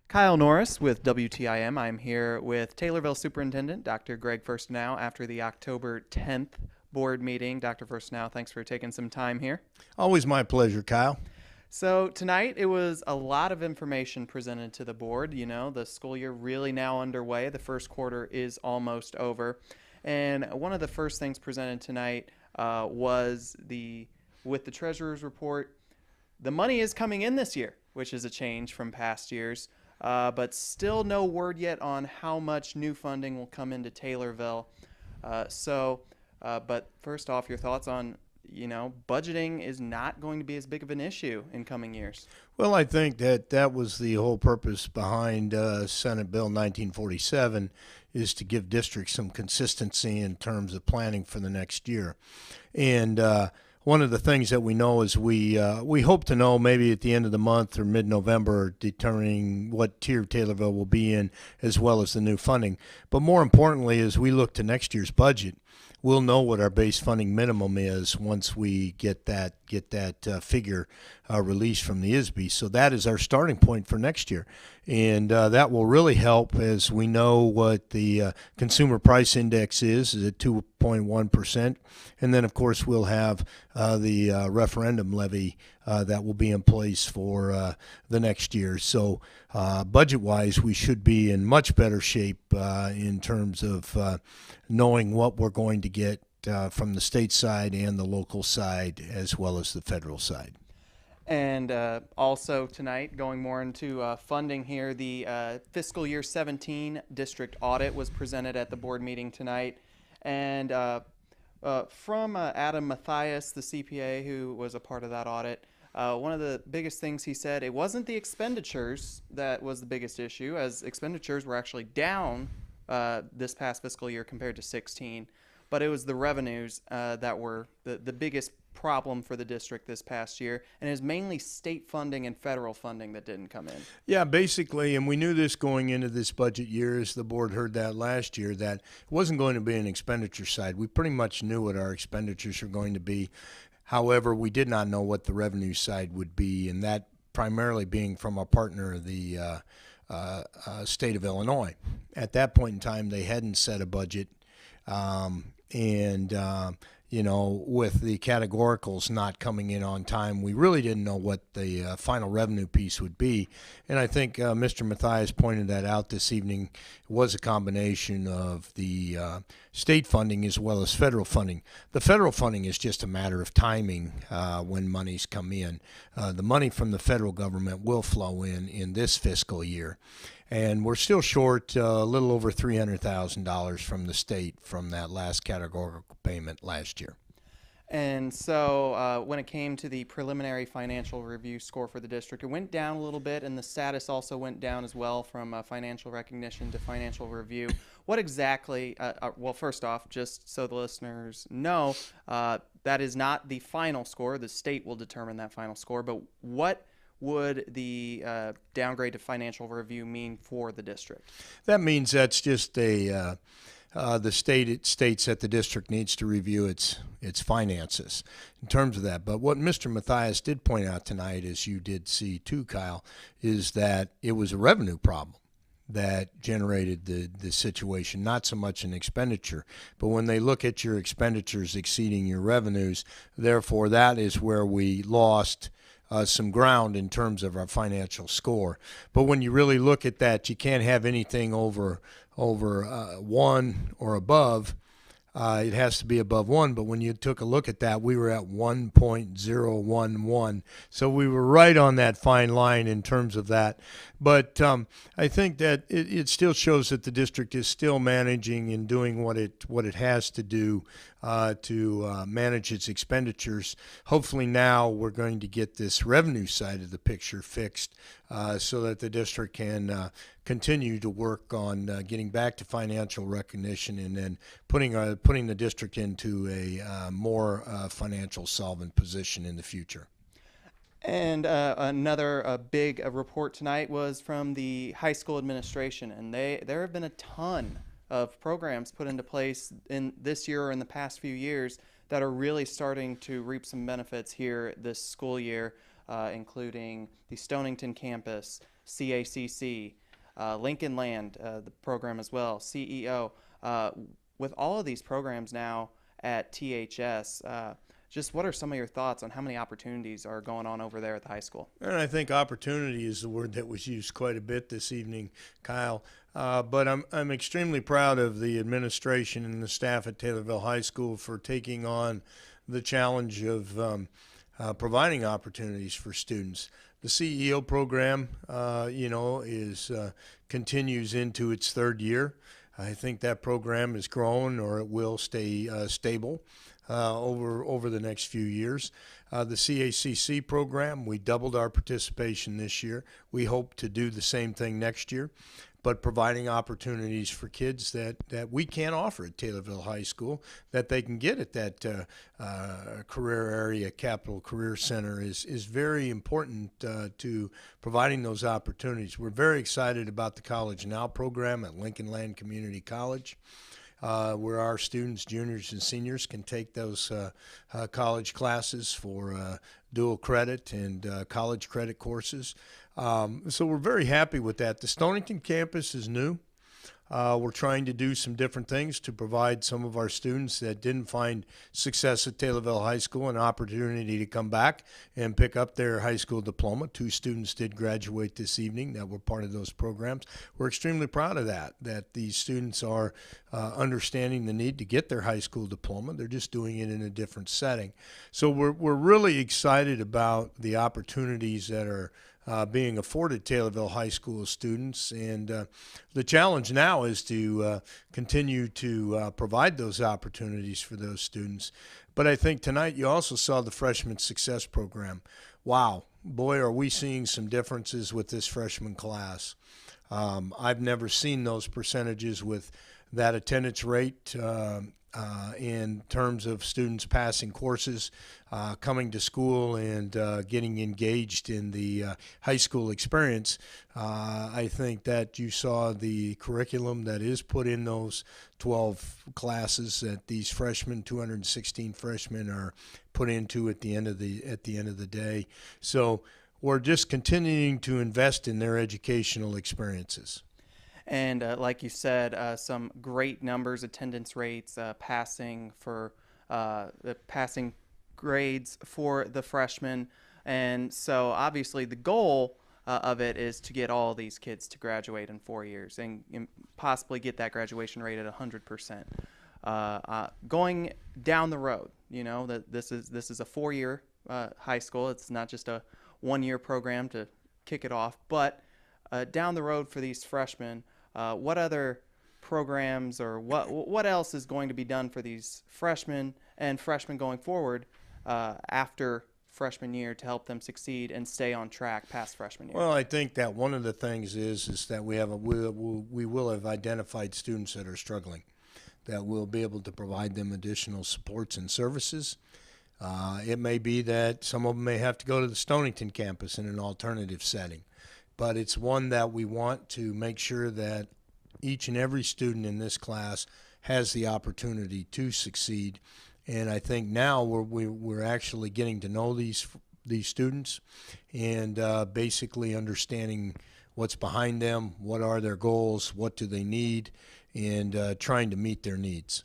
Kyle Norris with WTIM. I'm here with Taylorville Superintendent Dr. Gregg Fuerstenau after the October 10th board meeting. Dr. Fuerstenau, thanks for taking some time here. Always my pleasure, Kyle. So tonight it was a lot of information presented to the board. You know, the school year really now underway. The first quarter is almost over. And one of the first things presented tonight was with the treasurer's report, the money is coming in this year, which is a change from past years. But still no word yet on how much new funding will come into Taylorville. But first off, your thoughts on, budgeting is not going to be as big of an issue in coming years. Well, I think that was the whole purpose behind Senate Bill 1947 is to give districts some consistency in terms of planning for the next year. And one of the things that we know is we hope to know maybe at the end of the month or mid-November determining what tier Taylorville will be in as well as the new funding. But more importantly, as we look to next year's budget, we'll know what our base funding minimum is once we get that figure released from the ISB. So that is our starting point for next year. And that will really help as we know what the consumer price index is at 2.1%. And then, of course, we'll have the referendum levy that will be in place for the next year. So budget-wise, we should be in much better shape in terms of knowing what we're going to get from the state side and the local side as well as the federal side. And also tonight, going more into funding here, the fiscal year 17 district audit was presented at the board meeting tonight. And from Adam Mathias, the CPA, who was a part of that audit, one of the biggest things he said, it wasn't the expenditures that was the biggest issue, as expenditures were actually down this past fiscal year compared to 16, but it was the revenues that were the biggest problem for the district this past year, and it was mainly state funding and federal funding that didn't come in. Yeah, basically, and we knew this going into this budget year, as the board heard that last year, that it wasn't going to be an expenditure side. We pretty much knew what our expenditures were going to be. However, we did not know what the revenue side would be, and that primarily being from our partner, the state of Illinois. At that point in time, they hadn't set a budget, with the categoricals not coming in on time, we really didn't know what the final revenue piece would be. And I think Mr. Mathias pointed that out this evening. It was a combination of the state funding as well as federal funding. The federal funding is just a matter of timing when monies come in. The money from the federal government will flow in this fiscal year. And we're still short a little over $300,000 from the state from that last categorical payment last year. And so when it came to the preliminary financial review score for the district, it went down a little bit, and the status also went down as well from financial recognition to financial review. What exactly, well, first off, just so the listeners know, that is not the final score. The state will determine that final score, but what would the downgrade to financial review mean for the district? That means that's just the state. It states that the district needs to review its finances in terms of that. But what Mr. Mathias did point out tonight, as you did see too, Kyle, is that it was a revenue problem that generated the situation, not so much an expenditure. But when they look at your expenditures exceeding your revenues, therefore that is where we lost some ground in terms of our financial score. But when you really look at that, you can't have anything over 1 or above. It has to be above 1, but when you took a look at that, we were at 1.011. So we were right on that fine line in terms of that. But I think that it still shows that the district is still managing and doing what it has to do to manage its expenditures. Hopefully now we're going to get this revenue side of the picture fixed so that the district can continue to work on getting back to financial recognition and then putting the district into a more financial solvent position in the future. And another big report tonight was from the high school administration, and there have been a ton of programs put into place in this year or in the past few years that are really starting to reap some benefits here this school year, including the Stonington campus, CACC, Lincoln Land, the program as well, CEO. With all of these programs now at THS, just what are some of your thoughts on how many opportunities are going on over there at the high school? And I think opportunity is the word that was used quite a bit this evening, Kyle. But I'm extremely proud of the administration and the staff at Taylorville High School for taking on the challenge of providing opportunities for students. The CEO program, continues into its third year. I think that program is growing, or it will stay stable over the next few years. The CACC program, we doubled our participation this year. We hope to do the same thing next year, but providing opportunities for kids that we can't offer at Taylorville High School, that they can get at that career area, Capital Career Center, is very important to providing those opportunities. We're very excited about the College Now program at Lincoln Land Community College, where our students, juniors and seniors, can take those college classes for dual credit and college credit courses. So we're very happy with that. The Stonington campus is new. We're trying to do some different things to provide some of our students that didn't find success at Taylorville High School an opportunity to come back and pick up their high school diploma. 2 students did graduate this evening that were part of those programs. We're extremely proud of that these students are understanding the need to get their high school diploma. They're just doing it in a different setting. So we're really excited about the opportunities that are being afforded Taylorville High School students, and the challenge now is to continue to provide those opportunities for those students. But I think tonight you also saw the Freshman Success Program. Wow, boy, are we seeing some differences with this freshman class. I've never seen those percentages with that attendance rate in terms of students passing courses, coming to school, and getting engaged in the high school experience. I think that you saw the curriculum that is put in those 12 classes that these freshmen, 216 freshmen, are put into at the end of the day. So we're just continuing to invest in their educational experiences. And like you said, some great numbers, attendance rates, passing grades for the freshmen. And so obviously the goal of it is to get all these kids to graduate in 4 years and possibly get that graduation rate at 100%. Going down the road, that this is a 4-year high school. It's not just a 1-year program to kick it off, but down the road for these freshmen, what other programs or what else is going to be done for these freshmen and freshmen going forward after freshman year to help them succeed and stay on track past freshman year? Well, I think that one of the things is that we will have identified students that are struggling, that we'll be able to provide them additional supports and services. It may be that some of them may have to go to the Stonington campus in an alternative setting, but it's one that we want to make sure that each and every student in this class has the opportunity to succeed. And I think now we're actually getting to know these students and basically understanding what's behind them, what are their goals, what do they need, and trying to meet their needs.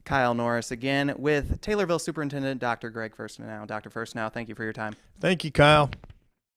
Kyle Norris again with Taylorville Superintendent Dr. Gregg Fuerstenau. Dr. Fuerstenau, thank you for your time. Thank you, Kyle.